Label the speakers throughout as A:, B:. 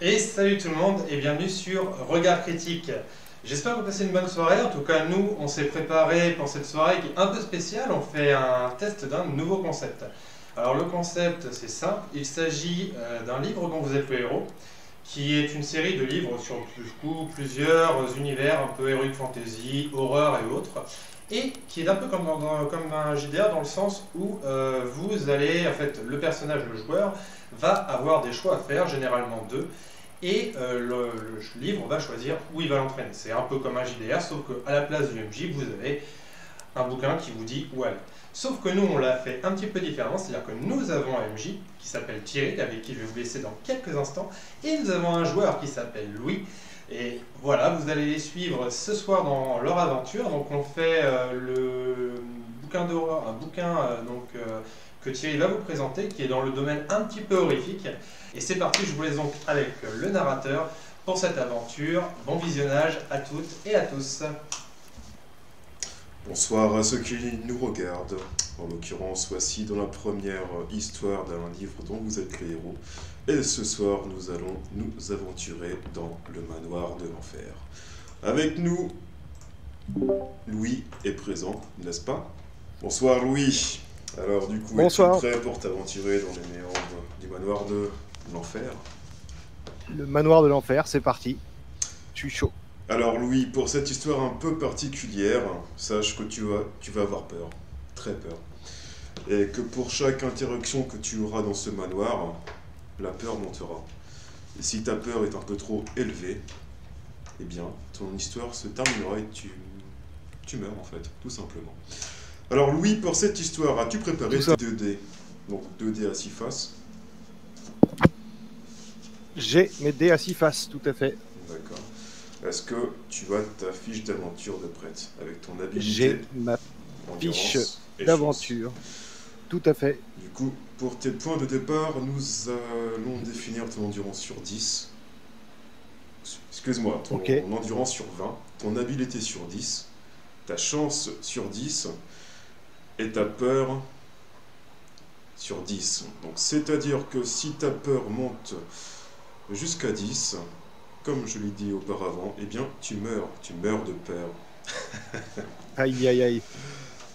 A: Et salut tout le monde et bienvenue sur Regard Critique. J'espère que vous passez une bonne soirée. En tout cas, nous, on s'est préparé pour cette soirée qui est un peu spéciale. On fait un test d'un nouveau concept. Alors le concept, c'est simple. Il s'agit d'un livre dont vous êtes le héros, qui est une série de livres sur plusieurs univers, un peu heroic fantasy, horreur et autres, et qui est un peu comme un JDR dans le sens où vous allez, en fait, le personnage, le joueur, va avoir des choix à faire, généralement deux, et le livre va choisir où il va l'entraîner. C'est un peu comme un JDR, sauf qu'à la place du MJ, vous avez un bouquin qui vous dit où aller. Sauf que nous, on l'a fait un petit peu différemment, c'est-à-dire que nous avons un MJ qui s'appelle Thierry, avec qui je vais vous laisser dans quelques instants, et nous avons un joueur qui s'appelle Louis. Et voilà, vous allez les suivre ce soir dans leur aventure. Donc on fait le bouquin d'horreur, un bouquin que Thierry va vous présenter, qui est dans le domaine un petit peu horrifique. Et c'est parti, je vous laisse donc avec le narrateur pour cette aventure. Bon visionnage à toutes et à tous.
B: Bonsoir à ceux qui nous regardent. En l'occurrence, voici dans la première histoire d'un livre dont vous êtes les héros. Et ce soir, nous allons nous aventurer dans le manoir de l'enfer. Avec nous, Louis est présent, n'est-ce pas? Bonsoir Louis. Alors du coup, es-tu prêt pour t'aventurer dans les méandres du manoir de l'enfer?
C: Le manoir de l'enfer, c'est parti. Je suis chaud.
B: Alors Louis, pour cette histoire un peu particulière, sache que tu vas avoir peur, très peur. Et que pour chaque interaction que tu auras dans ce manoir, la peur montera. Et si ta peur est un peu trop élevée, eh bien, ton histoire se terminera et tu meurs en fait, tout simplement. Alors Louis, pour cette histoire, as-tu préparé tes 2 dés? Donc 2 dés à 6 faces.
C: J'ai mes dés à 6 faces, tout à fait.
B: D'accord. Est-ce que tu as ta fiche d'aventure de prête avec ton habilité?
C: J'ai ma fiche d'aventure. Tout à fait.
B: Du coup, pour tes points de départ, nous allons définir ton endurance sur 10. Excuse-moi, ton endurance sur 20, ton habileté sur 10, ta chance sur 10 et ta peur sur 10. Donc, c'est-à-dire que si ta peur monte jusqu'à 10, comme je l'ai dit auparavant, eh bien, tu meurs de peur.
C: Aïe, aïe, aïe.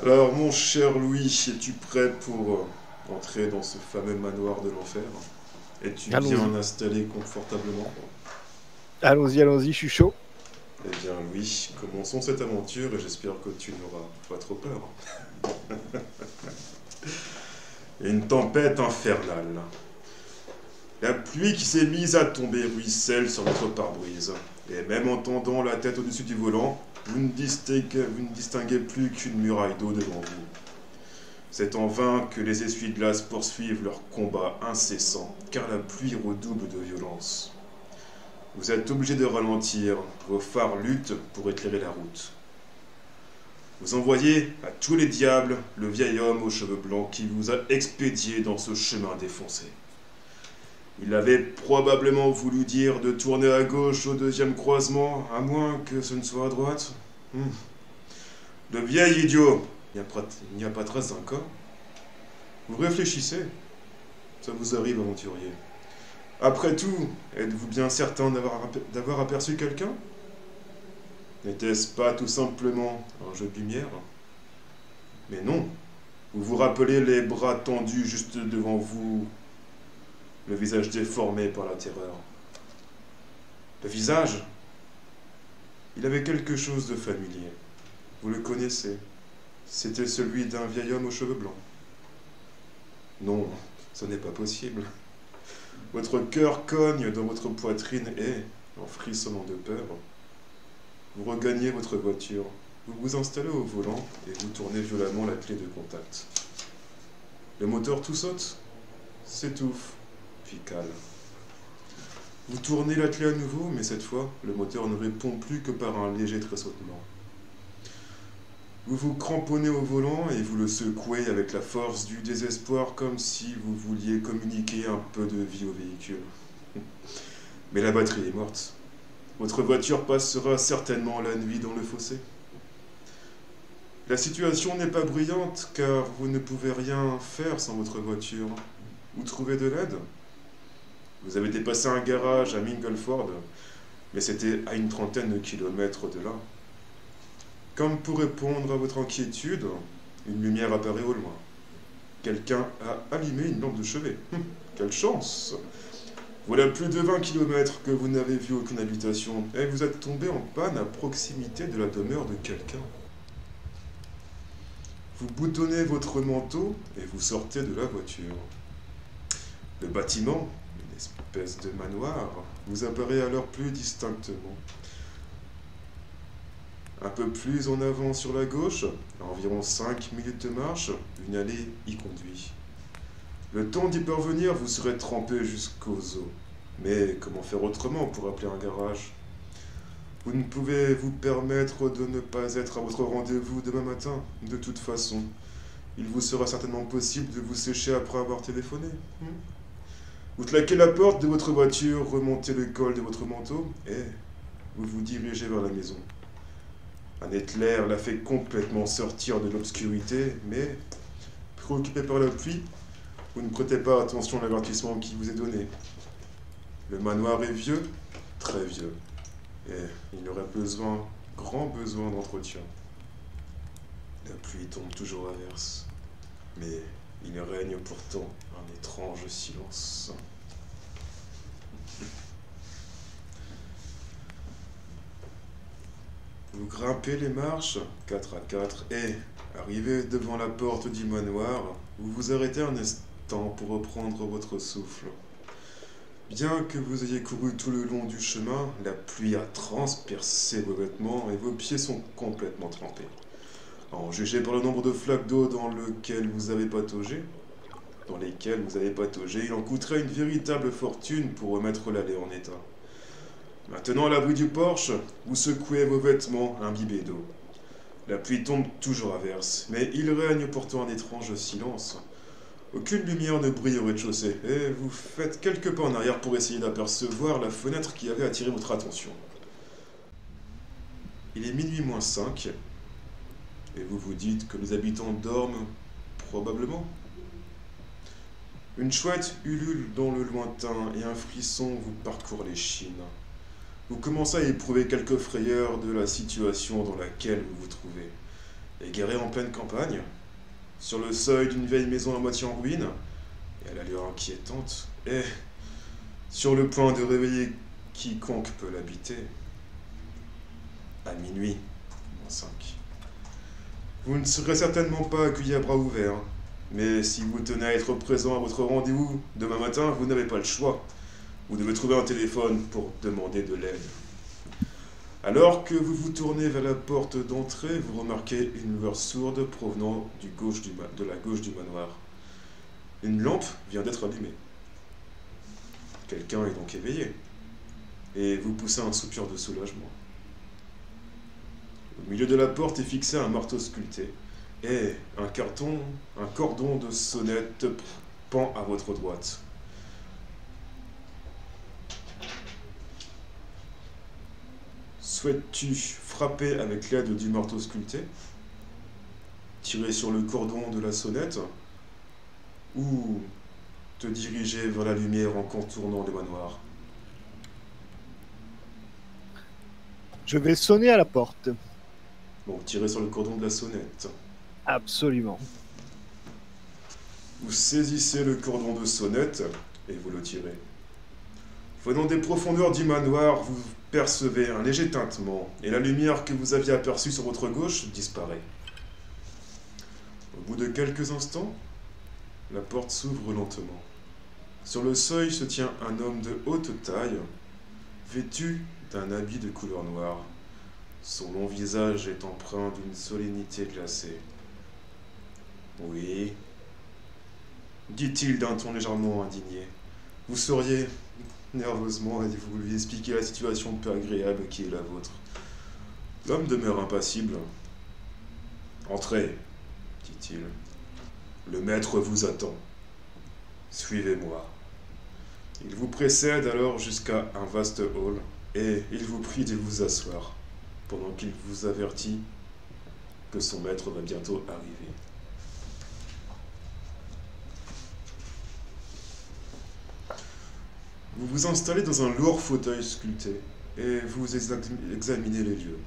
B: Alors, mon cher Louis, es-tu prêt pour entrer dans ce fameux manoir de l'enfer? Es-tu bien installé confortablement?
C: Allons-y, allons-y, je suis chaud.
B: Eh bien, Louis, commençons cette aventure et j'espère que tu n'auras pas trop peur. Une tempête infernale. La pluie qui s'est mise à tomber ruisselle sur votre pare-brise. Et même en tendant la tête au-dessus du volant, vous ne distinguez plus qu'une muraille d'eau devant vous. C'est en vain que les essuie-glaces poursuivent leur combat incessant, car la pluie redouble de violence. Vous êtes obligé de ralentir, vos phares luttent pour éclairer la route. Vous envoyez à tous les diables le vieil homme aux cheveux blancs qui vous a expédié dans ce chemin défoncé. Il avait probablement voulu dire de tourner à gauche au 2e croisement, à moins que ce ne soit à droite. Le vieil idiot, il n'y a pas trace d'un corps. Vous réfléchissez. Ça vous arrive, aventurier. Après tout, êtes-vous bien certain d'avoir aperçu quelqu'un? N'était-ce pas tout simplement un jeu de lumière? Mais non. Vous vous rappelez les bras tendus juste devant vous, le visage déformé par la terreur. Le visage, il avait quelque chose de familier. Vous le connaissez. C'était celui d'un vieil homme aux cheveux blancs. Non, ce n'est pas possible. Votre cœur cogne dans votre poitrine et, en frissonnant de peur, vous regagnez votre voiture. Vous vous installez au volant et vous tournez violemment la clé de contact. Le moteur tout saute, s'étouffe, puis cale. Vous tournez la clé à nouveau, mais cette fois, le moteur ne répond plus que par un léger tressautement. Vous vous cramponnez au volant et vous le secouez avec la force du désespoir comme si vous vouliez communiquer un peu de vie au véhicule. Mais la batterie est morte. Votre voiture passera certainement la nuit dans le fossé. La situation n'est pas bruyante car vous ne pouvez rien faire sans votre voiture. Vous trouvez de l'aide? Vous avez dépassé un garage à Mingleford, mais c'était à une trentaine de kilomètres de là. Comme pour répondre à votre inquiétude, une lumière apparaît au loin. Quelqu'un a allumé une lampe de chevet. Quelle chance! Voilà plus de 20 kilomètres que vous n'avez vu aucune habitation, et vous êtes tombé en panne à proximité de la demeure de quelqu'un. Vous boutonnez votre manteau et vous sortez de la voiture. Le bâtiment, une espèce de manoir, vous apparaît alors plus distinctement. Un peu plus en avant sur la gauche, à environ 5 minutes de marche, une allée y conduit. Le temps d'y parvenir, vous serez trempé jusqu'aux os. Mais comment faire autrement pour appeler un garage? Vous ne pouvez vous permettre de ne pas être à votre rendez-vous demain matin. De toute façon, il vous sera certainement possible de vous sécher après avoir téléphoné. Vous claquez la porte de votre voiture, remontez le col de votre manteau et vous vous dirigez vers la maison. Un éclair la fait complètement sortir de l'obscurité, mais, préoccupé par la pluie, vous ne prêtez pas attention à l'avertissement qui vous est donné. Le manoir est vieux, très vieux, et il aurait grand besoin d'entretien. La pluie tombe toujours à verse, mais il règne pourtant un étrange silence. Vous grimpez les marches, 4 à 4, et, arrivé devant la porte du manoir, vous vous arrêtez un instant pour reprendre votre souffle. Bien que vous ayez couru tout le long du chemin, la pluie a transpercé vos vêtements et vos pieds sont complètement trempés. En juger par le nombre de flaques d'eau dans lesquelles vous avez pataugé, il en coûterait une véritable fortune pour remettre l'allée en état. Maintenant, à l'abri du porche, vous secouez vos vêtements imbibés d'eau. La pluie tombe toujours à verse, mais il règne pourtant un étrange silence. Aucune lumière ne brille au rez-de-chaussée, et vous faites quelques pas en arrière pour essayer d'apercevoir la fenêtre qui avait attiré votre attention. Il est minuit moins 5, et vous vous dites que les habitants dorment probablement. Une chouette ulule dans le lointain et un frisson vous parcourent les chines. Vous commencez à éprouver quelques frayeurs de la situation dans laquelle vous vous trouvez. Égaré en pleine campagne, sur le seuil d'une vieille maison à moitié en ruine, et à l'allure inquiétante, et sur le point de réveiller quiconque peut l'habiter, à minuit, moins 5. Vous ne serez certainement pas accueilli à bras ouverts, mais si vous tenez à être présent à votre rendez-vous demain matin, vous n'avez pas le choix. Vous devez trouver un téléphone pour demander de l'aide. Alors que vous vous tournez vers la porte d'entrée, vous remarquez une lueur sourde provenant de la gauche du manoir. Une lampe vient d'être allumée. Quelqu'un est donc éveillé, et vous poussez un soupir de soulagement. Au milieu de la porte est fixé un marteau sculpté, et un cordon de sonnette pend à votre droite. Souhaites-tu frapper avec l'aide du marteau sculpté, tirer sur le cordon de la sonnette, ou te diriger vers la lumière en contournant le manoir?
C: Je vais sonner à la porte.
B: Donc tirer sur le cordon de la sonnette.
C: Absolument.
B: Vous saisissez le cordon de sonnette et vous le tirez. Venant des profondeurs du manoir, vous percevez un léger tintement et la lumière que vous aviez aperçue sur votre gauche disparaît. Au bout de quelques instants, la porte s'ouvre lentement. Sur le seuil se tient un homme de haute taille, vêtu d'un habit de couleur noire. Son long visage est empreint d'une solennité glacée. « Oui, dit-il d'un ton légèrement indigné. Vous sauriez nerveusement et vous lui expliquer la situation peu agréable qui est la vôtre. L'homme demeure impassible. Entrez, dit-il. Le maître vous attend. Suivez-moi. Il vous précède alors jusqu'à un vaste hall et il vous prie de vous asseoir pendant qu'il vous avertit que son maître va bientôt arriver. Vous vous installez dans un lourd fauteuil sculpté et vous examinez les lieux.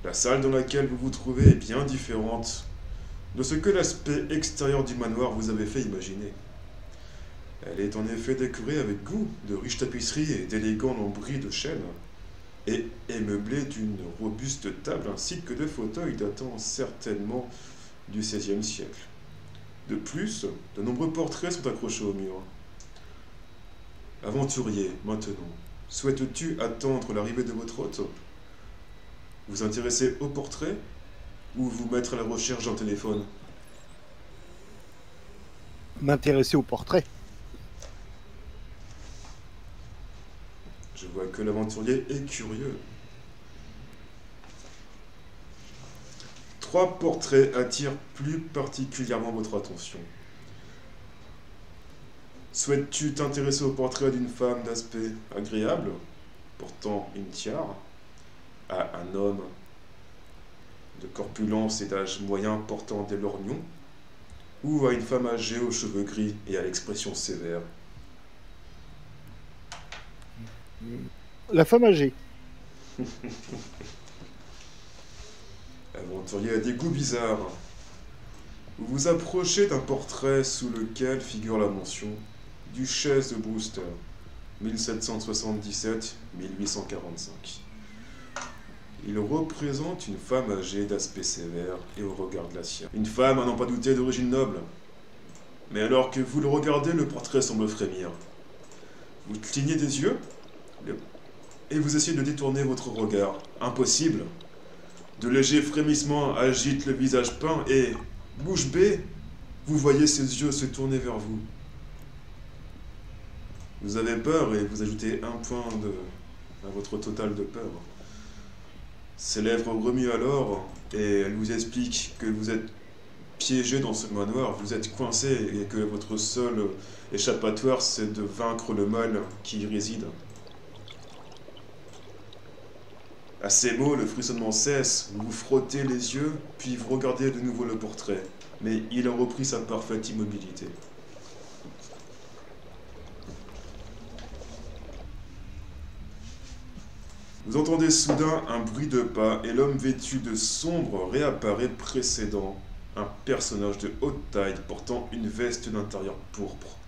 B: La salle dans laquelle vous vous trouvez est bien différente de ce que l'aspect extérieur du manoir vous avait fait imaginer. Elle est en effet décorée avec goût de riches tapisseries et d'élégants lambris de chêne, et est meublée d'une robuste table ainsi que de fauteuils datant certainement du XVIe siècle. De plus, de nombreux portraits sont accrochés au mur. Aventurier, maintenant, souhaites-tu attendre l'arrivée de votre hôte? Vous intéresser au portrait ou vous mettre à la recherche d'un téléphone?
C: M'intéresser au portrait.
B: Je vois que l'aventurier est curieux. 3 portraits attirent plus particulièrement votre attention. Souhaites-tu t'intéresser au portrait d'une femme d'aspect agréable, portant une tiare, à un homme de corpulence et d'âge moyen portant des lorgnons, ou à une femme âgée aux cheveux gris et à l'expression sévère?
C: La femme âgée.
B: Aventurier a des goûts bizarres. Vous vous approchez d'un portrait sous lequel figure la mention Duchesse de Brewster, 1777-1845. Il représente une femme âgée d'aspect sévère et au regard glacial. Une femme à n'en pas douter d'origine noble. Mais alors que vous le regardez, le portrait semble frémir. Vous clignez des yeux et vous essayez de détourner votre regard. Impossible. De légers frémissements agitent le visage peint et, bouche bée, vous voyez ses yeux se tourner vers vous. Vous avez peur et vous ajoutez un point à votre total de peur. Ses lèvres remuent alors et elle vous explique que vous êtes piégé dans ce manoir, vous êtes coincé et que votre seul échappatoire c'est de vaincre le mal qui y réside. À ces mots, le frissonnement cesse, vous vous frottez les yeux, puis vous regardez de nouveau le portrait, mais il a repris sa parfaite immobilité. Vous entendez soudain un bruit de pas et l'homme vêtu de sombre réapparaît précédant un personnage de haute taille portant une veste d'intérieur pourpre.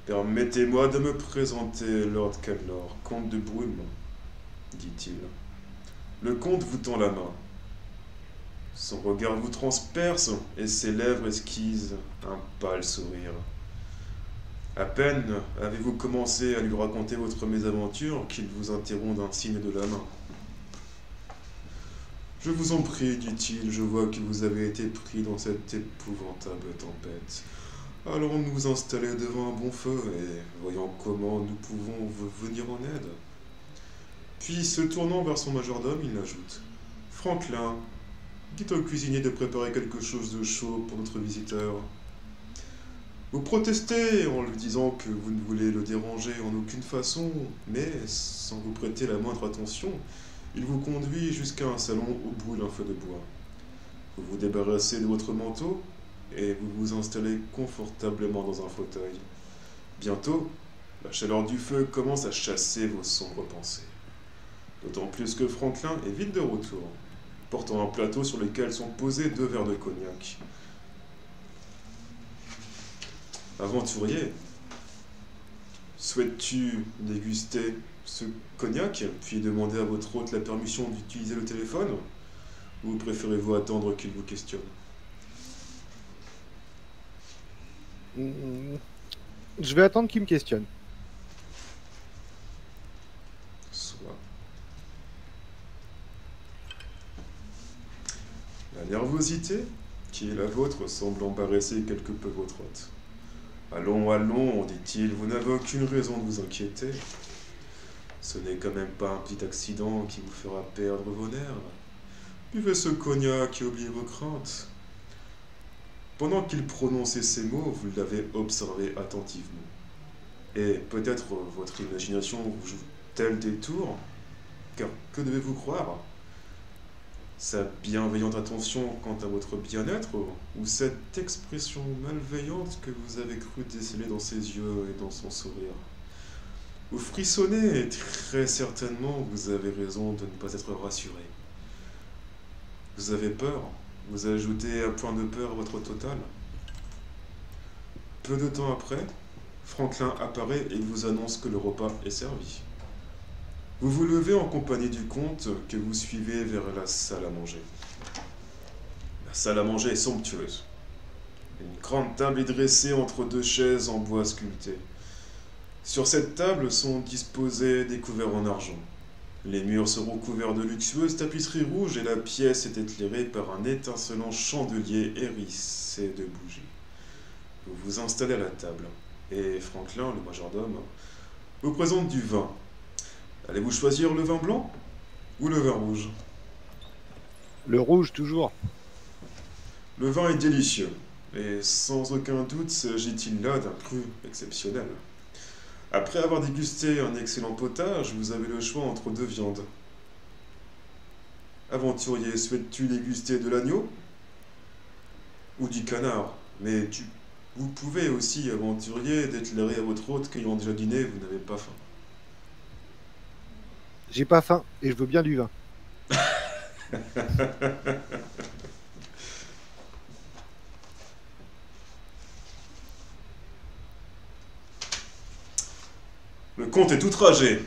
B: Permettez-moi de me présenter Lord Cadlor, comte de Brume, dit-il. Le comte vous tend la main. Son regard vous transperce et ses lèvres esquissent un pâle sourire. À peine avez-vous commencé à lui raconter votre mésaventure qu'il vous interrompt d'un signe de la main. Je vous en prie, dit-il, je vois que vous avez été pris dans cette épouvantable tempête. Allons nous installer devant un bon feu et voyons comment nous pouvons vous venir en aide. Puis, se tournant vers son majordome, il ajoute « Franklin, dites au cuisinier de préparer quelque chose de chaud pour notre visiteur. » Vous protestez en lui disant que vous ne voulez le déranger en aucune façon, mais sans vous prêter la moindre attention, il vous conduit jusqu'à un salon où brûle un feu de bois. Vous vous débarrassez de votre manteau et vous vous installez confortablement dans un fauteuil. Bientôt, la chaleur du feu commence à chasser vos sombres pensées. D'autant plus que Franklin est vite de retour, portant un plateau sur lequel sont posés 2 verres de cognac. Aventurier, souhaites-tu déguster ce cognac, puis demander à votre hôte la permission d'utiliser le téléphone, ou préférez-vous attendre qu'il vous questionne?
C: Je vais attendre qu'il me questionne.
B: Soit. La nervosité qui est la vôtre semble embarrasser quelque peu votre hôte. Allons, allons, dit-il, vous n'avez aucune raison de vous inquiéter. Ce n'est quand même pas un petit accident qui vous fera perdre vos nerfs. Buvez ce cognac et oubliez vos craintes. Pendant qu'il prononçait ces mots, vous l'avez observé attentivement. Et peut-être votre imagination vous joue tel des tours, car que devez-vous croire? sa bienveillante attention quant à votre bien-être, ou cette expression malveillante que vous avez cru déceler dans ses yeux et dans son sourire? Vous frissonnez et très certainement vous avez raison de ne pas être rassuré. Vous avez peur, vous ajoutez un point de peur à votre total. Peu de temps après, Franklin apparaît et vous annonce que le repas est servi. Vous vous levez en compagnie du comte que vous suivez vers la salle à manger. La salle à manger est somptueuse. Une grande table est dressée entre deux chaises en bois sculpté. Sur cette table sont disposés des couverts en argent. Les murs sont recouverts de luxueuses tapisseries rouges et la pièce est éclairée par un étincelant chandelier hérissé de bougies. Vous vous installez à la table et Franklin, le majordome, vous présente du vin. Allez-vous choisir le vin blanc ou le vin rouge?
C: Le rouge, toujours.
B: Le vin est délicieux et sans aucun doute s'agit-il là d'un cru exceptionnel. Après avoir dégusté un excellent potage, vous avez le choix entre deux viandes. Aventurier, souhaites-tu déguster de l'agneau ou du canard? Mais vous pouvez aussi, aventurier, déclarer à votre hôte qu'ayant déjà dîné, vous n'avez pas faim.
C: J'ai pas faim et je veux bien du vin.
B: Le comte est outragé.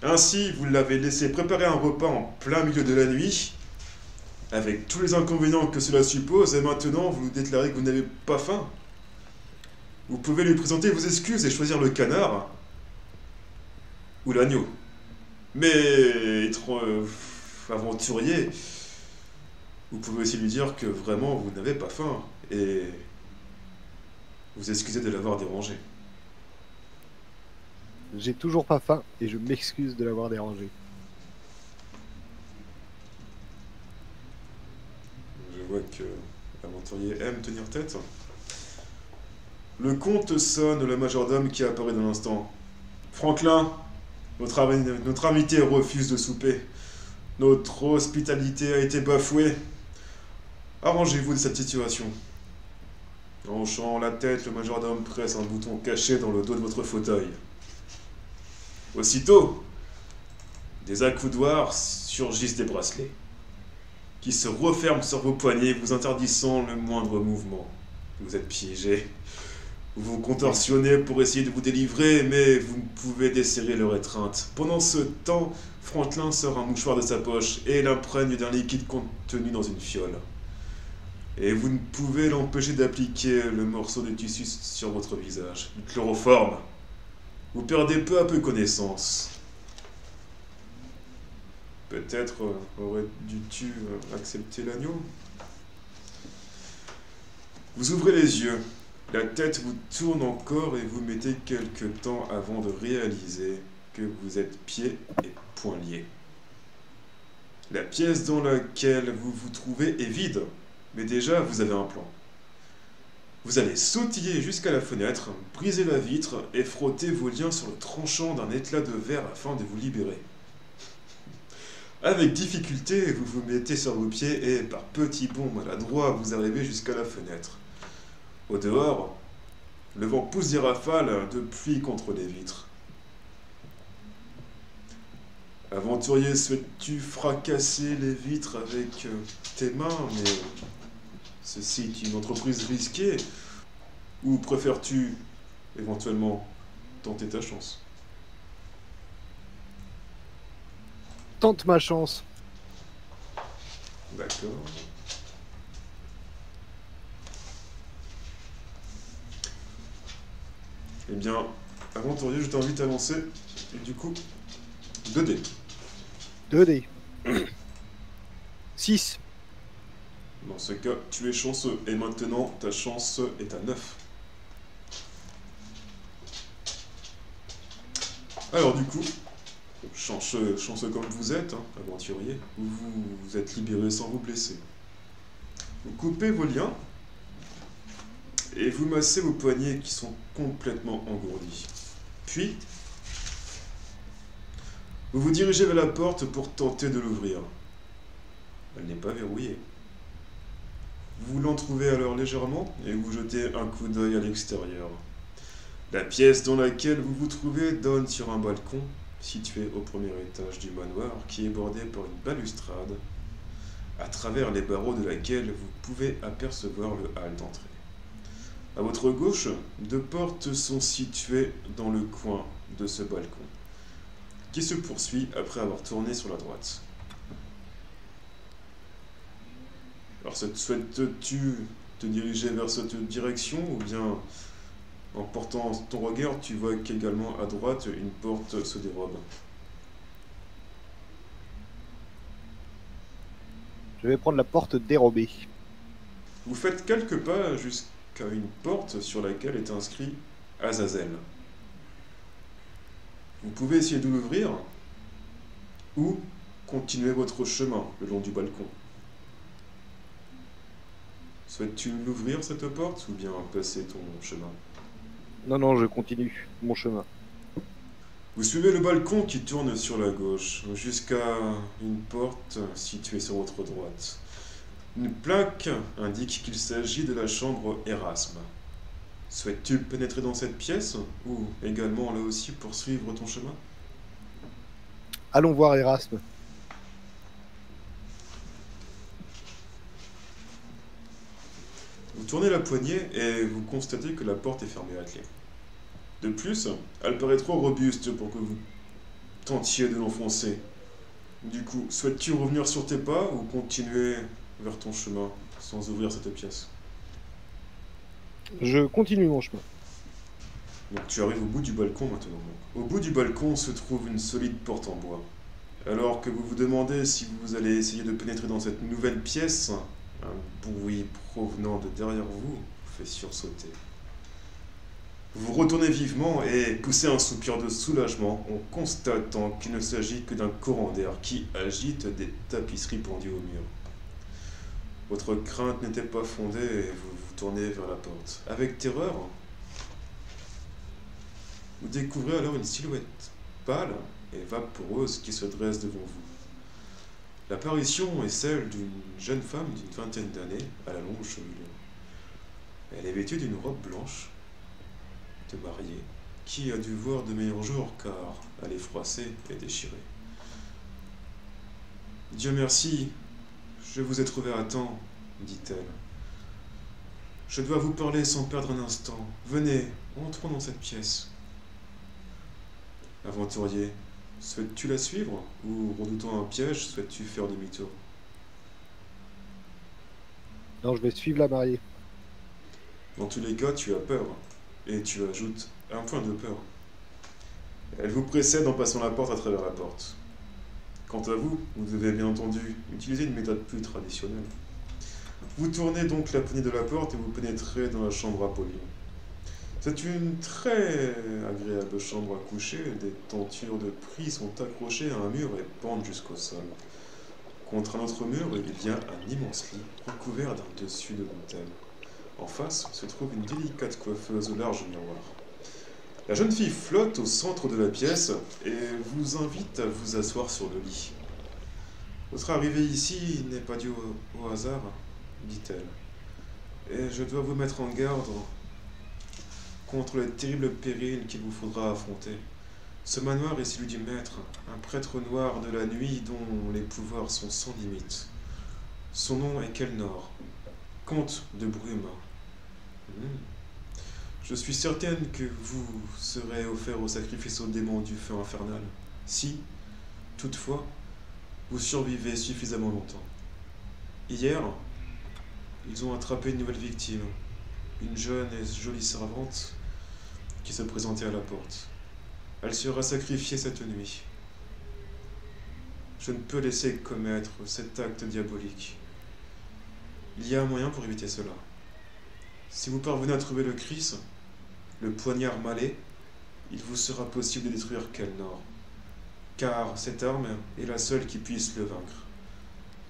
B: Ainsi, vous l'avez laissé préparer un repas en plein milieu de la nuit, avec tous les inconvénients que cela suppose, et maintenant vous nous déclarez que vous n'avez pas faim. Vous pouvez lui présenter vos excuses et choisir le canard ou l'agneau. Mais être aventurier, vous pouvez aussi lui dire que vraiment vous n'avez pas faim et vous excusez de l'avoir dérangé.
C: J'ai toujours pas faim et je m'excuse de l'avoir dérangé.
B: Je vois que l'aventurier aime tenir tête. Le comte sonne le majordome qui apparaît dans l'instant. Franklin, notre invité refuse de souper. Notre hospitalité a été bafouée. Arrangez-vous de cette situation. En hochant la tête, le majordome presse un bouton caché dans le dos de votre fauteuil. Aussitôt, des accoudoirs surgissent des bracelets, qui se referment sur vos poignets, vous interdisant le moindre mouvement. Vous êtes piégé. Vous vous contorsionnez pour essayer de vous délivrer, mais vous ne pouvez desserrer leur étreinte. Pendant ce temps, Franklin sort un mouchoir de sa poche et l'imprègne d'un liquide contenu dans une fiole. Et vous ne pouvez l'empêcher d'appliquer le morceau de tissu sur votre visage. Du chloroforme. Vous perdez peu à peu connaissance. Peut-être aurais-tu accepter l'agneau? Vous ouvrez les yeux. La tête vous tourne encore et vous mettez quelque temps avant de réaliser que vous êtes pieds et poings liés. La pièce dans laquelle vous vous trouvez est vide, mais déjà vous avez un plan. Vous allez sautiller jusqu'à la fenêtre, briser la vitre et frotter vos liens sur le tranchant d'un éclat de verre afin de vous libérer. Avec difficulté, vous vous mettez sur vos pieds et, par petits bonds maladroits, vous arrivez jusqu'à la fenêtre. Au dehors, le vent pousse des rafales de pluie contre les vitres. Aventurier, souhaites-tu fracasser les vitres avec tes mains, mais ceci est une entreprise risquée, ou préfères-tu éventuellement tenter ta chance?
C: Tente ma chance.
B: D'accord. Eh bien, aventurier, je t'invite à lancer, et du coup, 2 dés.
C: 2 dés. 6.
B: Dans ce cas, tu es chanceux, et maintenant, ta chance est à 9. Alors du coup, chanceux comme vous êtes, hein, aventurier, vous êtes libéré sans vous blesser. Vous coupez vos liens, et vous massez vos poignets qui sont complètement engourdis. Puis, vous vous dirigez vers la porte pour tenter de l'ouvrir. elle n'est pas verrouillée. Vous l'entrouvez alors légèrement et vous jetez un coup d'œil à l'extérieur. La pièce dans laquelle vous vous trouvez donne sur un balcon situé au premier étage du manoir qui est bordé par une balustrade, à travers les barreaux de laquelle vous pouvez apercevoir le hall d'entrée. À votre gauche, 2 portes sont situées dans le coin de ce balcon, qui se poursuit après avoir tourné sur la droite. Alors, souhaites-tu te diriger vers cette direction, ou bien, en portant ton regard, tu vois qu'également à droite, une porte se dérobe?
C: Je vais prendre la porte dérobée.
B: Vous faites quelques pas jusqu'à une porte sur laquelle est inscrit Azazel. Vous pouvez essayer de l'ouvrir, ou continuer votre chemin le long du balcon. Souhaites-tu l'ouvrir cette porte, ou bien passer ton chemin?
C: Non, non, je continue mon chemin.
B: Vous suivez le balcon qui tourne sur la gauche, jusqu'à une porte située sur votre droite. Une plaque indique qu'il s'agit de la chambre Erasme. Souhaites-tu pénétrer dans cette pièce, ou également là aussi poursuivre ton chemin?
C: Allons voir Erasme.
B: Vous tournez la poignée et vous constatez que la porte est fermée à clé. De plus, elle paraît trop robuste pour que vous tentiez de l'enfoncer. Du coup, souhaites-tu revenir sur tes pas ou continuer vers ton chemin sans ouvrir cette pièce?
C: Je continue mon chemin.
B: Donc tu arrives au bout du balcon maintenant. Au bout du balcon se trouve une solide porte en bois. Alors que vous vous demandez si vous allez essayer de pénétrer dans cette nouvelle pièce, un bruit provenant de derrière vous fait sursauter. Vous retournez vivement et poussez un soupir de soulagement en constatant qu'il ne s'agit que d'un courant d'air qui agite des tapisseries pendues au mur. Votre crainte n'était pas fondée et vous vous tournez vers la porte. Avec terreur, vous découvrez alors une silhouette pâle et vaporeuse qui se dresse devant vous. L'apparition est celle d'une jeune femme d'une vingtaine d'années à la longue chevelure. Elle est vêtue d'une robe blanche de mariée qui a dû voir de meilleurs jours car elle est froissée et déchirée. Dieu merci, je vous ai trouvé à temps, dit-elle. Je dois vous parler sans perdre un instant. Venez, entrons dans cette pièce. Aventurier, souhaites-tu la suivre ou, redoutant un piège, souhaites-tu faire demi-tour?
C: Non, je vais suivre la mariée.
B: Dans tous les cas, tu as peur, et tu ajoutes un point de peur. Elle vous précède en passant la porte à travers la porte. Quant à vous, vous devez bien entendu utiliser une méthode plus traditionnelle. Vous tournez donc la poignée de la porte et vous pénétrez dans la chambre Apollyon. C'est une très agréable chambre à coucher. Des tentures de prix sont accrochées à un mur et pendent jusqu'au sol. Contre un autre mur, il y a un immense lit recouvert d'un dessus de dentelle. En face se trouve une délicate coiffeuse au large miroir. La jeune fille flotte au centre de la pièce et vous invite à vous asseoir sur le lit. Votre arrivée ici n'est pas due au hasard, dit-elle. Et je dois vous mettre en garde contre les terribles périls qu'il vous faudra affronter. Ce manoir est celui du maître, un prêtre noir de la nuit dont les pouvoirs sont sans limite. Son nom est Kelnor, comte de Brume. Je suis certaine que vous serez offert au sacrifice aux démons du feu infernal, si, toutefois, vous survivez suffisamment longtemps. Hier, ils ont attrapé une nouvelle victime, une jeune et jolie servante qui se présentait à la porte. Elle sera sacrifiée cette nuit. Je ne peux laisser commettre cet acte diabolique. Il y a un moyen pour éviter cela. Si vous parvenez à trouver le Christ, le poignard malais, il vous sera possible de détruire Kelnor, car cette arme est la seule qui puisse le vaincre.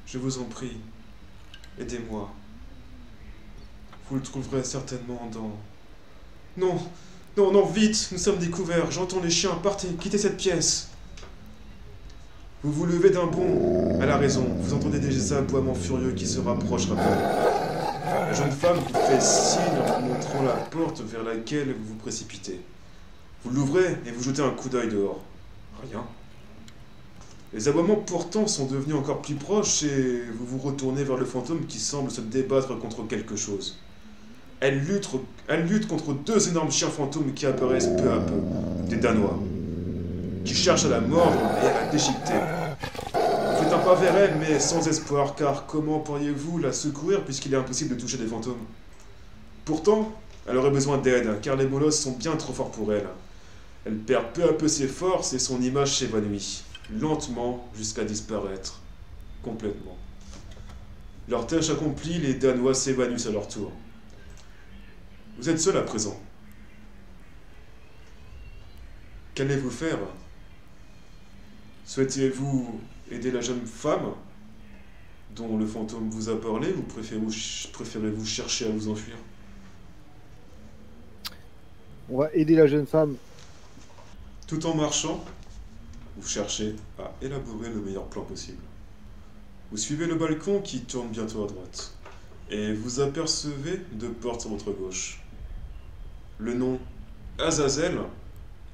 B: Je vous en prie, aidez-moi. Vous le trouverez certainement dans... Non, non, non, vite, nous sommes découverts, j'entends les chiens, partez, quittez cette pièce. Vous vous levez d'un bond à la raison. Vous entendez des aboiements furieux qui se rapprochent rapidement. La jeune femme vous fait signe en vous montrant la porte vers laquelle vous vous précipitez. Vous l'ouvrez et vous jetez un coup d'œil dehors. Rien. Les aboiements pourtant sont devenus encore plus proches et vous vous retournez vers le fantôme qui semble se débattre contre quelque chose. Elle lutte contre deux énormes chiens fantômes qui apparaissent peu à peu, des Danois, qui cherchent à la mordre et à la déchiqueter. Vous faites un pas vers elle, mais sans espoir, car comment pourriez-vous la secourir puisqu'il est impossible de toucher des fantômes? Pourtant, elle aurait besoin d'aide, car les molosses sont bien trop forts pour elle. Elle perd peu à peu ses forces et son image s'évanouit, lentement jusqu'à disparaître, complètement. Leur tâche accomplie, les Danois s'évanouissent à leur tour. Vous êtes seul à présent. Qu'allez-vous faire? Souhaitez-vous aider la jeune femme dont le fantôme vous a parlé ou préférez-vous chercher à vous enfuir?
C: On va aider la jeune femme.
B: Tout en marchant, vous cherchez à élaborer le meilleur plan possible. Vous suivez le balcon qui tourne bientôt à droite et vous apercevez deux portes sur votre gauche. Le nom Azazel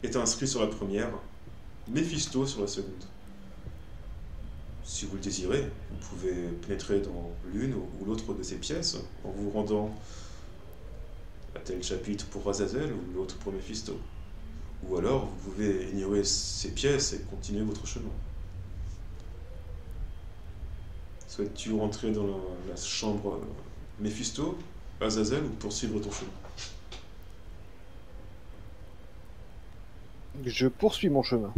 B: est inscrit sur la première, Méphisto sur la seconde. Si vous le désirez, vous pouvez pénétrer dans l'une ou l'autre de ces pièces en vous rendant à tel chapitre pour Azazel ou l'autre pour Méphisto. Ou alors vous pouvez ignorer ces pièces et continuer votre chemin. Souhaites-tu rentrer dans la chambre Méphisto, Azazel ou poursuivre ton chemin?
C: Je poursuis mon chemin.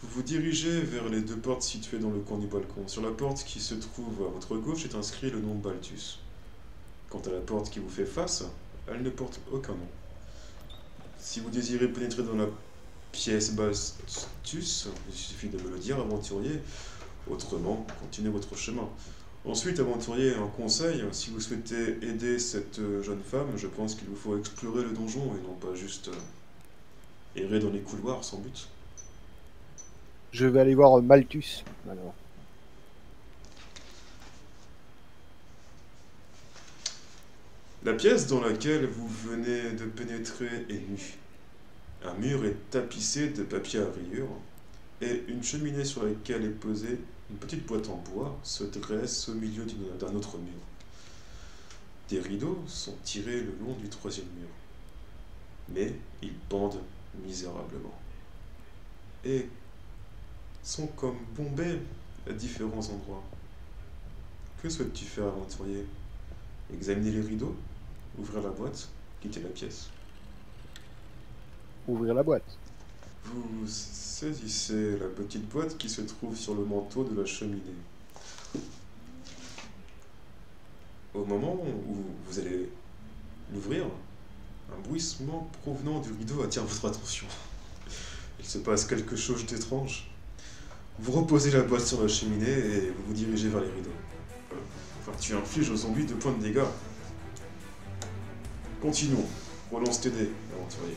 B: Vous vous dirigez vers les deux portes situées dans le coin du balcon. Sur la porte qui se trouve à votre gauche est inscrit le nom Balthus. Quant à la porte qui vous fait face, elle ne porte aucun nom. Si vous désirez pénétrer dans la pièce Balthus, il suffit de me le dire, aventurier. Autrement, continuez votre chemin. Ensuite, aventurier, un conseil, si vous souhaitez aider cette jeune femme, je pense qu'il vous faut explorer le donjon et non pas juste errer dans les couloirs sans but.
C: Je vais aller voir Malthus, alors.
B: La pièce dans laquelle vous venez de pénétrer est nue. Un mur est tapissé de papier à rayures et une cheminée sur laquelle est posée une petite boîte en bois se dresse au milieu d'un autre mur. Des rideaux sont tirés le long du troisième mur, mais ils pendent misérablement et sont comme bombés à différents endroits. Que souhaites-tu faire, aventurier? Examiner les rideaux? Ouvrir la boîte? Quitter la pièce?
C: Ouvrir la boîte.
B: Vous saisissez la petite boîte qui se trouve sur le manteau de la cheminée. Au moment où vous allez l'ouvrir, un bruissement provenant du rideau attire votre attention. Il se passe quelque chose d'étrange. Vous reposez la boîte sur la cheminée et vous vous dirigez vers les rideaux. Enfin, tu infliges aux zombies 2 points de dégâts. Continuons. Relance tes dés, aventurier.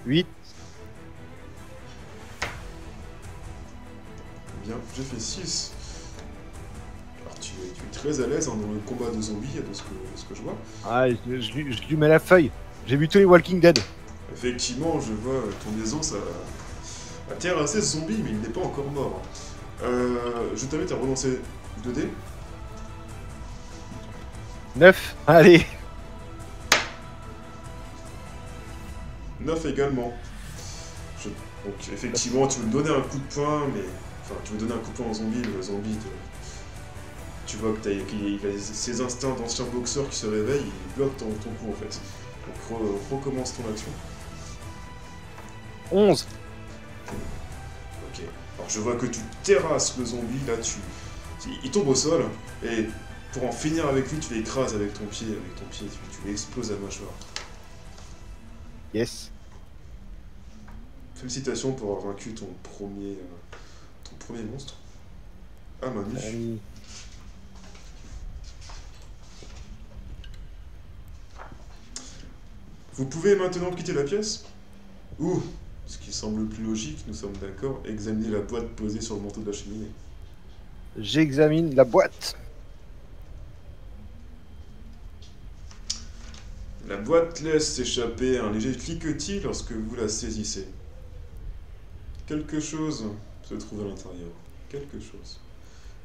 C: 8.
B: Bien, j'ai fait 6. Alors tu es très à l'aise dans le combat de zombies, de ce que je vois.
C: Ah, je lui mets la feuille. J'ai vu tous les Walking Dead.
B: Effectivement, je vois ton aisance à terrasser ce zombie, mais il n'est pas encore mort. Je t'invite à relancer 2 dés.
C: 9. Allez.
B: 9 également. Donc effectivement, tu veux me donner un coup de poing, mais... Enfin, tu veux donner un coup de poing au zombie, le zombie... Tu vois qu'il a ses instincts d'ancien boxeur qui se réveillent, il bloque ton coup en fait. Donc recommence ton action.
C: 11.
B: Ok. Alors je vois que tu terrasses le zombie, là il tombe au sol, et pour en finir avec lui, tu l'écrases avec ton pied, tu lui exploses la mâchoire.
C: Yes.
B: Félicitations pour avoir vaincu ton premier monstre. À main nue. Vous pouvez maintenant quitter la pièce? Ou, ce qui semble plus logique, nous sommes d'accord, examiner la boîte posée sur le manteau de la cheminée.
C: J'examine la boîte.
B: La boîte laisse s'échapper un léger cliquetis lorsque vous la saisissez. Quelque chose se trouve à l'intérieur. Quelque chose.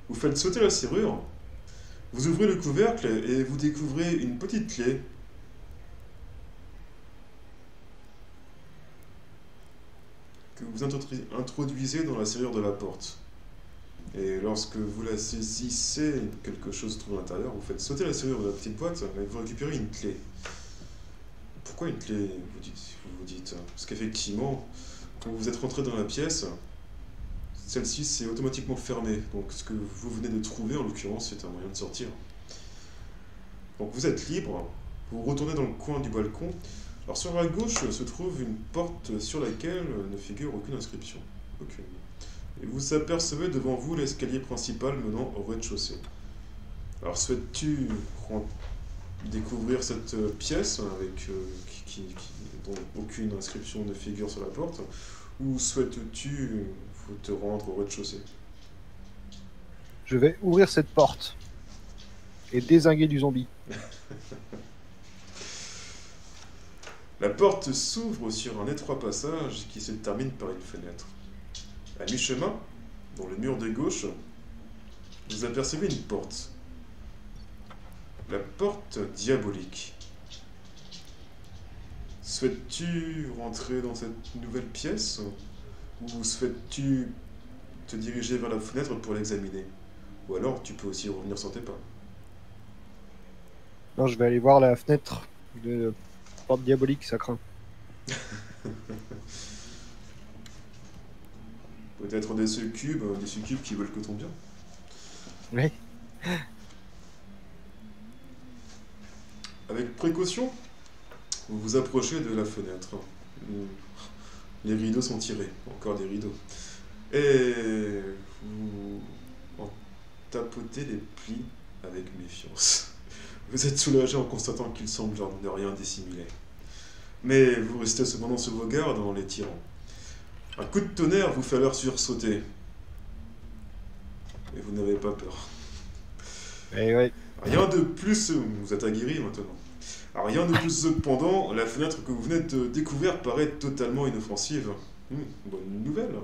B: Vous faites sauter la serrure, vous ouvrez le couvercle et vous découvrez une petite clé. Que vous introduisez dans la serrure de la porte. Et lorsque vous la saisissez, quelque chose se trouve à l'intérieur, vous faites sauter la serrure de la petite boîte et vous récupérez une clé. Pourquoi une clé, vous dites? Parce qu'effectivement, quand vous êtes rentré dans la pièce, celle-ci s'est automatiquement fermée. Donc ce que vous venez de trouver, en l'occurrence, c'est un moyen de sortir. Donc vous êtes libre, vous retournez dans le coin du balcon. Alors sur la gauche se trouve une porte sur laquelle ne figure aucune inscription. Aucune. Et vous apercevez devant vous l'escalier principal menant au rez-de-chaussée. Alors souhaites-tu découvrir cette pièce avec, dont aucune inscription ne figure sur la porte, ou souhaites-tu te rendre au rez-de-chaussée?
C: Je vais ouvrir cette porte et dézinguer du zombie.
B: La porte s'ouvre sur un étroit passage qui se termine par une fenêtre. À mi-chemin, dans le mur de gauche, vous apercevez une porte. La porte diabolique. Souhaites-tu rentrer dans cette nouvelle pièce ou souhaites-tu te diriger vers la fenêtre pour l'examiner? Ou alors tu peux aussi revenir sur tes pas.
C: Non, je vais aller voir la fenêtre de porte diabolique, ça craint.
B: Peut-être des succubes qui veulent que ton bien.
C: Oui.
B: Avec précaution, vous vous approchez de la fenêtre. Les rideaux sont tirés, encore des rideaux. Et vous en tapotez les plis avec méfiance. Vous êtes soulagé en constatant qu'il semble ne rien dissimuler. Mais vous restez cependant sur vos gardes en les tirant. Un coup de tonnerre vous fait alors sursauter. Et vous n'avez pas peur.
C: Eh ouais.
B: Rien de plus, vous êtes aguerri maintenant. Alors, rien de plus cependant, la fenêtre que vous venez de découvrir paraît totalement inoffensive. Bonne nouvelle.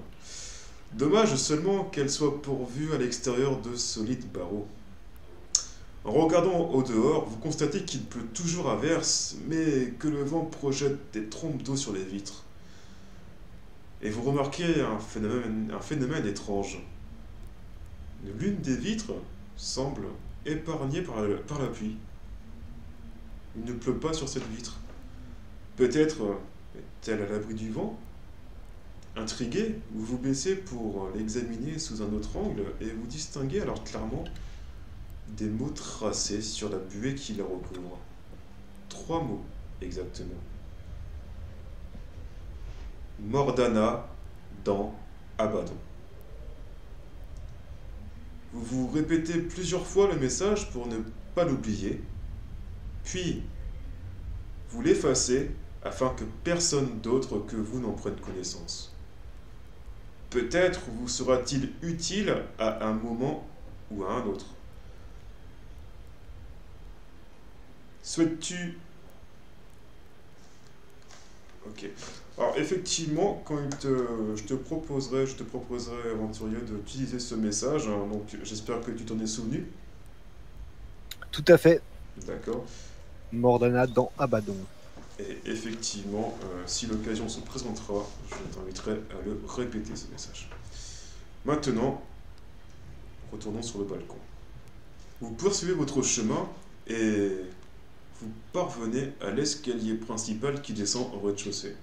B: Dommage seulement qu'elle soit pourvue à l'extérieur de solides barreaux. En regardant au dehors, vous constatez qu'il pleut toujours à verse, mais que le vent projette des trompes d'eau sur les vitres. Et vous remarquez un phénomène étrange. L'une des vitres semble épargnée par la pluie. Il ne pleut pas sur cette vitre. Peut-être est-elle à l'abri du vent? Intrigué, vous vous baissez pour l'examiner sous un autre angle et vous distinguez alors clairement des mots tracés sur la buée qui la recouvre. 3 mots exactement. Mordana dans Abaddon. Vous vous répétez plusieurs fois le message pour ne pas l'oublier, puis vous l'effacez afin que personne d'autre que vous n'en prenne connaissance. Peut-être vous sera-t-il utile à un moment ou à un autre. Souhaites-tu... Ok. Alors effectivement, quand je te proposerai, aventurier, d'utiliser ce message, hein, donc j'espère que tu t'en es souvenu.
C: Tout à fait.
B: D'accord.
C: Mordana dans Abaddon.
B: Et effectivement, si l'occasion se présentera, je t'inviterai à le répéter ce message. Maintenant, retournons sur le balcon. Vous poursuivez votre chemin et vous parvenez à l'escalier principal qui descend au rez-de-chaussée.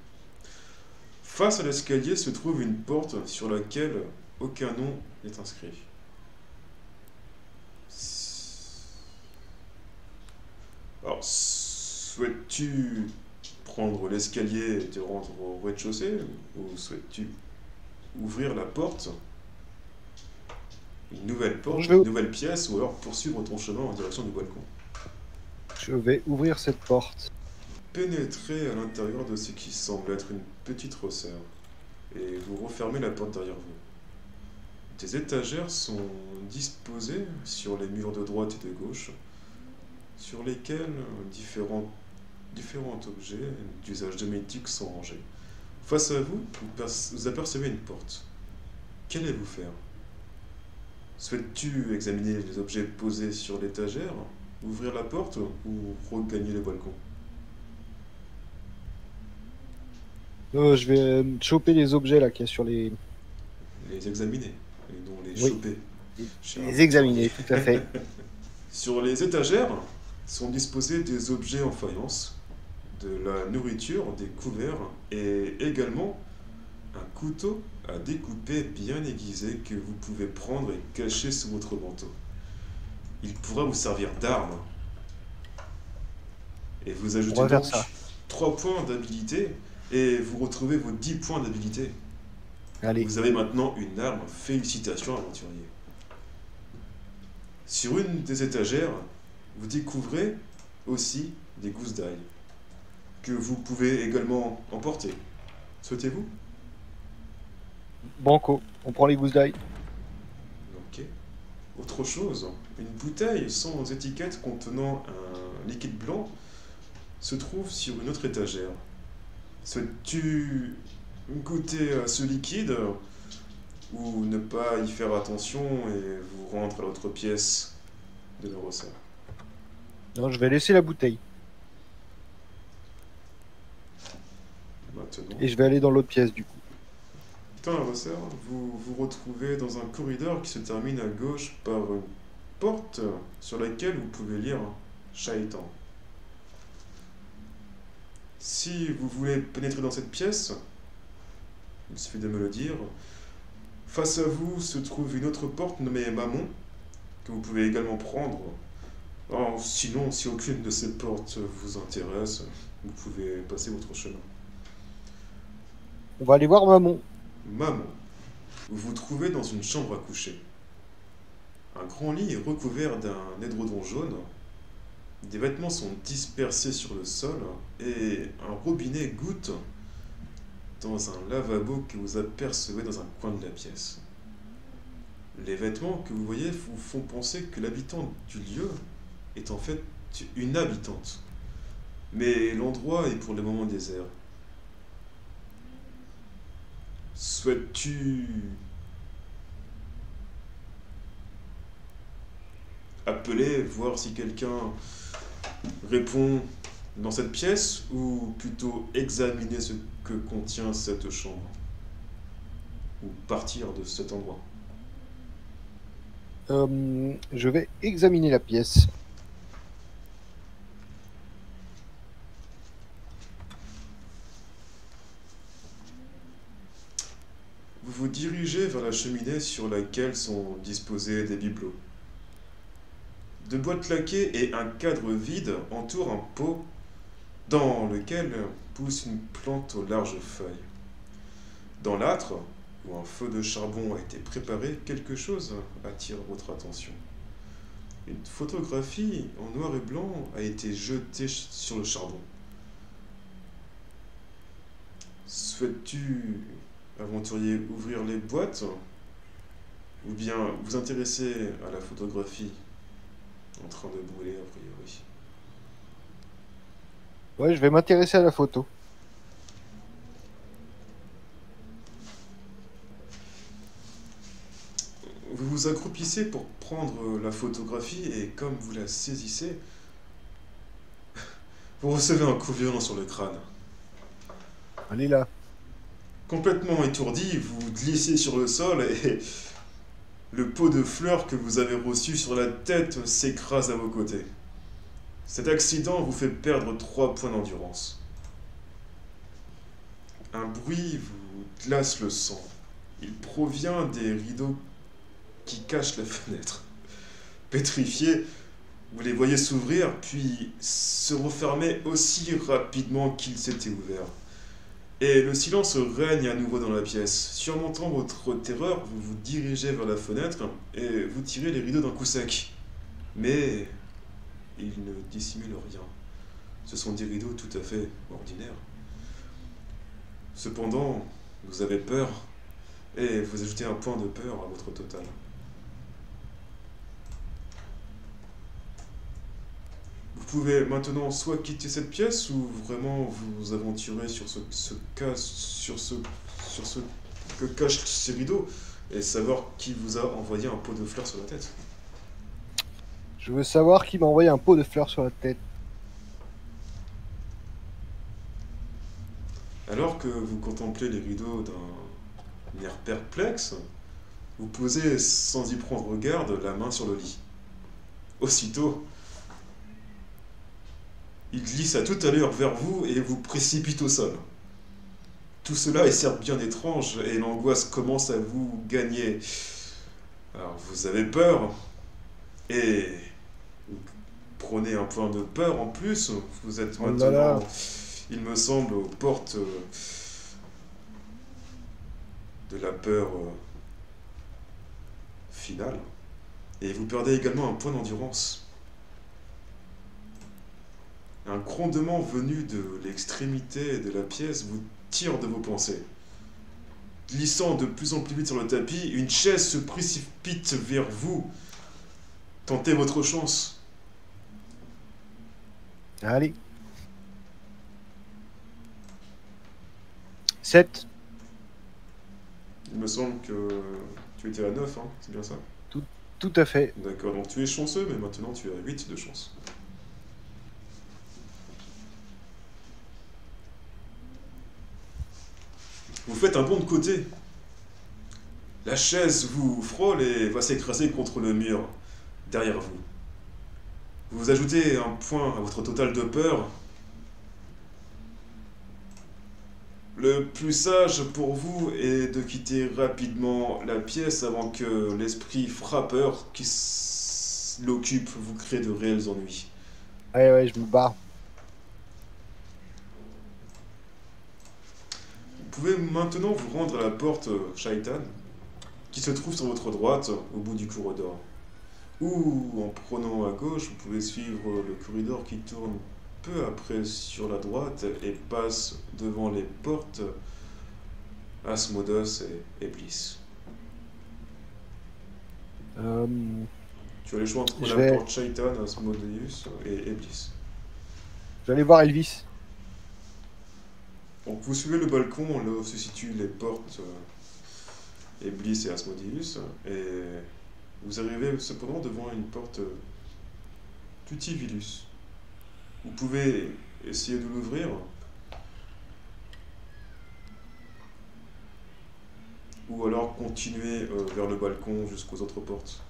B: Face à l'escalier se trouve une porte sur laquelle aucun nom n'est inscrit. Alors, souhaites-tu prendre l'escalier et te rendre au rez-de-chaussée, ou souhaites-tu ouvrir la porte, une nouvelle porte, une nouvelle pièce, ou alors poursuivre ton chemin en direction du balcon?
C: Je vais ouvrir cette porte.
B: pénétrez à l'intérieur de ce qui semble être une petite resserre et vous refermez la porte derrière vous. Des étagères sont disposées sur les murs de droite et de gauche, sur lesquels différents objets d'usage domestique sont rangés. Face à vous, vous apercevez une porte. Qu'allez-vous faire? Souhaites-tu examiner les objets posés sur l'étagère, ouvrir la porte ou regagner le balcon?
C: Je vais choper les objets là qu'il y a sur les...
B: Les examiner, et non les
C: Oui.
B: choper. Cher
C: Les examiner, tout à fait.
B: Sur les étagères sont disposés des objets en faïence, de la nourriture, des couverts et également un couteau à découper bien aiguisé que vous pouvez prendre et cacher sous votre manteau. Il pourra vous servir d'arme. Et vous ajoutez
C: On va faire
B: donc
C: ça.
B: 3 points d'habilité et vous retrouvez vos 10 points d'habilité.
C: Allez,
B: Vous avez maintenant une arme. Félicitations, aventurier. Sur une des étagères, vous découvrez aussi des gousses d'ail que vous pouvez également emporter. Souhaitez-vous?
C: banco, on prend les gousses d'ail.
B: Ok. Autre chose, une bouteille sans étiquette contenant un liquide blanc se trouve sur une autre étagère. Souhaites-tu goûter à ce liquide ou ne pas y faire attention et vous rendre à l'autre pièce de la recette?
C: Non, je vais laisser la bouteille.
B: Maintenant,
C: Et je vais aller dans l'autre pièce du coup.
B: dans la recette, vous vous retrouvez dans un corridor qui se termine à gauche par une porte sur laquelle vous pouvez lire Shaitan. Si vous voulez pénétrer dans cette pièce, il suffit de me le dire. Face à vous se trouve une autre porte nommée Mammon, que vous pouvez également prendre. Alors, sinon, si aucune de ces portes vous intéresse, vous pouvez passer votre chemin.
C: On va aller voir maman.
B: Mammon, vous vous trouvez dans une chambre à coucher. Un grand lit est recouvert d'un édredon jaune. Des vêtements sont dispersés sur le sol et un robinet goutte dans un lavabo que vous apercevez dans un coin de la pièce. Les vêtements que vous voyez vous font penser que l'habitant du lieu est en fait une habitante. Mais l'endroit est pour le moment désert. Souhaites-tu appeler, voir si quelqu'un répond dans cette pièce ou plutôt examiner ce que contient cette chambre ou partir de cet endroit?
C: Je vais examiner la pièce.
B: Vous vous dirigez vers la cheminée sur laquelle sont disposés des bibelots. Deux boîtes laquées et un cadre vide entourent un pot dans lequel pousse une plante aux larges feuilles. Dans l'âtre, où un feu de charbon a été préparé, quelque chose attire votre attention. Une photographie en noir et blanc a été jetée sur le charbon. Souhaites-tu, aventurier, ouvrir les boîtes ou bien vous intéresser à la photographie en train de brûler a priori?
C: Ouais, je vais m'intéresser à la photo.
B: Vous vous accroupissez pour prendre la photographie et comme vous la saisissez, vous recevez un coup violent sur le crâne.
C: Allez là.
B: Complètement étourdi, vous glissez sur le sol et le pot de fleurs que vous avez reçu sur la tête s'écrase à vos côtés. Cet accident vous fait perdre 3 points d'endurance. Un bruit vous glace le sang. Il provient des rideaux qui cachent la fenêtre. Pétrifiés, vous les voyez s'ouvrir puis se refermer aussi rapidement qu'ils s'étaient ouverts. Et le silence règne à nouveau dans la pièce. Surmontant votre terreur, vous vous dirigez vers la fenêtre et vous tirez les rideaux d'un coup sec. Mais ils ne dissimulent rien. Ce sont des rideaux tout à fait ordinaires. Cependant, vous avez peur et vous ajoutez un point de peur à votre total. Vous pouvez maintenant soit quitter cette pièce ou vraiment vous aventurer sur ce que cachent ces rideaux et savoir qui vous a envoyé un pot de fleurs sur la tête.
C: Je veux savoir qui m'a envoyé un pot de fleurs sur la tête.
B: Alors que vous contemplez les rideaux d'un air perplexe, vous posez sans y prendre garde la main sur le lit. Aussitôt, il glisse à toute allure vers vous et vous précipite au sol. Tout cela est certes bien étrange et l'angoisse commence à vous gagner. Alors vous avez peur et vous prenez un point de peur en plus. Vous êtes
C: Oh là
B: maintenant,
C: là.
B: il me semble, aux portes de la peur finale. Et vous perdez également un point d'endurance. Un grondement venu de l'extrémité de la pièce vous tire de vos pensées. Glissant de plus en plus vite sur le tapis, une chaise se précipite vers vous. Tentez votre chance.
C: Allez. 7.
B: Il me semble que tu étais à 9, hein, c'est bien ça?
C: Tout à fait.
B: D'accord, donc tu es chanceux, mais maintenant tu as 8 de chance. Vous faites un bond de côté. La chaise vous frôle et va s'écraser contre le mur derrière vous. Vous ajoutez un point à votre total de peur. Le plus sage pour vous est de quitter rapidement la pièce avant que l'esprit frappeur qui l'occupe vous crée de réels ennuis.
C: Ouais, je me barre.
B: Vous pouvez maintenant vous rendre à la porte Shaitan, qui se trouve sur votre droite, au bout du corridor. Ou, en prenant à gauche, vous pouvez suivre le corridor qui tourne peu après sur la droite et passe devant les portes Asmodos et Eblis. Tu as le choix entre la porte Shaitan, Asmodeus et Eblis.
C: J'allais voir Elvis.
B: Donc vous suivez le balcon, là où se situent les portes Eblis et Asmodeus, et vous arrivez cependant devant une porte Tutivilus. Vous pouvez essayer de l'ouvrir, ou alors continuer vers le balcon jusqu'aux autres portes.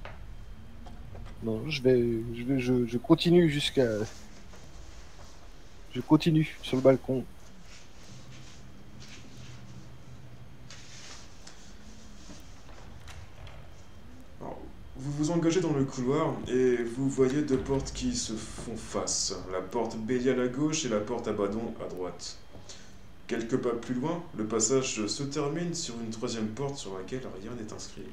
C: Non, je continue jusqu'à. Je continue sur le balcon.
B: Alors, vous vous engagez dans le couloir et vous voyez deux portes qui se font face. La porte Bélial à gauche et la porte Abaddon à droite. Quelques pas plus loin, le passage se termine sur une troisième porte sur laquelle rien n'est inscrit.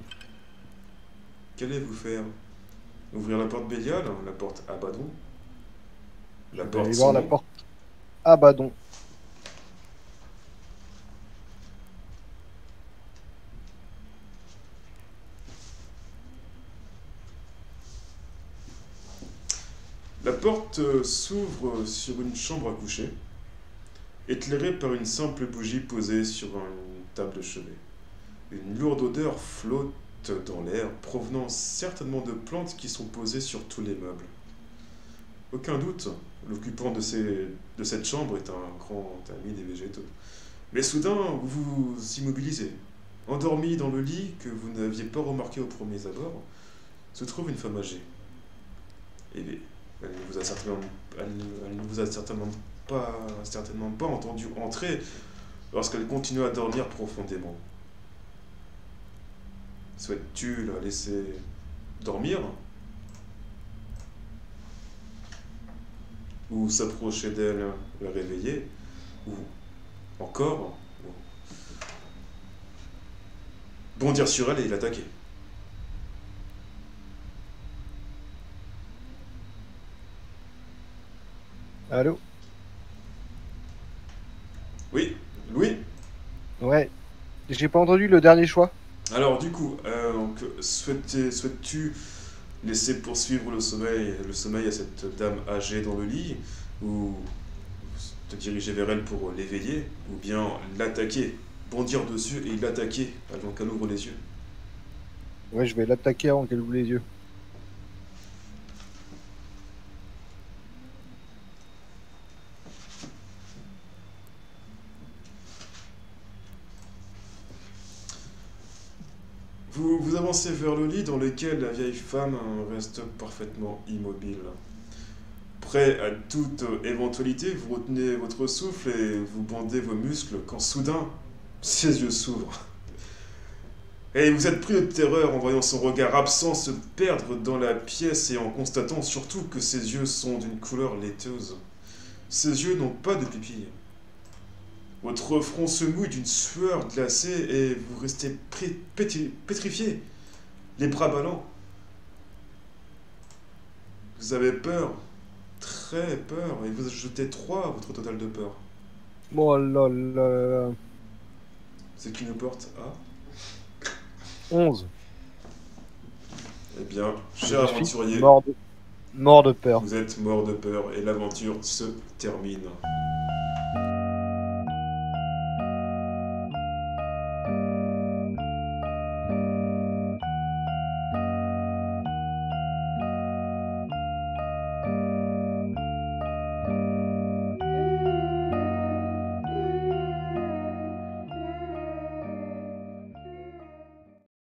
B: Qu'allez-vous faire? Ouvrir la porte Bélial, la porte Abaddon, la
C: Je vais
B: porte
C: aller voir la
B: Sombre.
C: porte Abaddon.
B: La porte s'ouvre sur une chambre à coucher, éclairée par une simple bougie posée sur une table de chevet. Une lourde odeur flotte dans l'air, provenant certainement de plantes qui sont posées sur tous les meubles. Aucun doute, l'occupant de cette chambre est un grand ami des végétaux. Mais soudain, vous vous immobilisez. Endormie dans le lit que vous n'aviez pas remarqué au premier abord, se trouve une femme âgée. Et elle ne vous a certainement pas entendu entrer lorsqu'elle continue à dormir profondément. Souhaites-tu la laisser dormir? Ou s'approcher d'elle, la réveiller? Ou encore bondir sur elle et l'attaquer?
C: Allô? J'ai pas entendu le dernier choix.
B: Alors du coup, donc, souhaites-tu laisser poursuivre le sommeil à cette dame âgée dans le lit, ou te diriger vers elle pour l'éveiller, ou bien l'attaquer, bondir dessus et l'attaquer avant qu'elle ouvre les yeux?
C: Ouais, je vais l'attaquer avant qu'elle ouvre les yeux.
B: Vous avancez vers le lit dans lequel la vieille femme reste parfaitement immobile. Prêt à toute éventualité, vous retenez votre souffle et vous bandez vos muscles quand soudain, ses yeux s'ouvrent. Et vous êtes pris de terreur en voyant son regard absent se perdre dans la pièce et en constatant surtout que ses yeux sont d'une couleur laiteuse. Ses yeux n'ont pas de pupilles. Votre front se mouille d'une sueur glacée et vous restez pétrifié, les bras ballants. Vous avez peur, très peur, et vous ajoutez 3 à votre total de peur.
C: Oh là là là.
B: Ce qui nous porte à...
C: 11.
B: Eh bien,
C: Je
B: cher
C: suis
B: aventurier,
C: mort de peur.
B: vous êtes mort de peur et l'aventure se termine.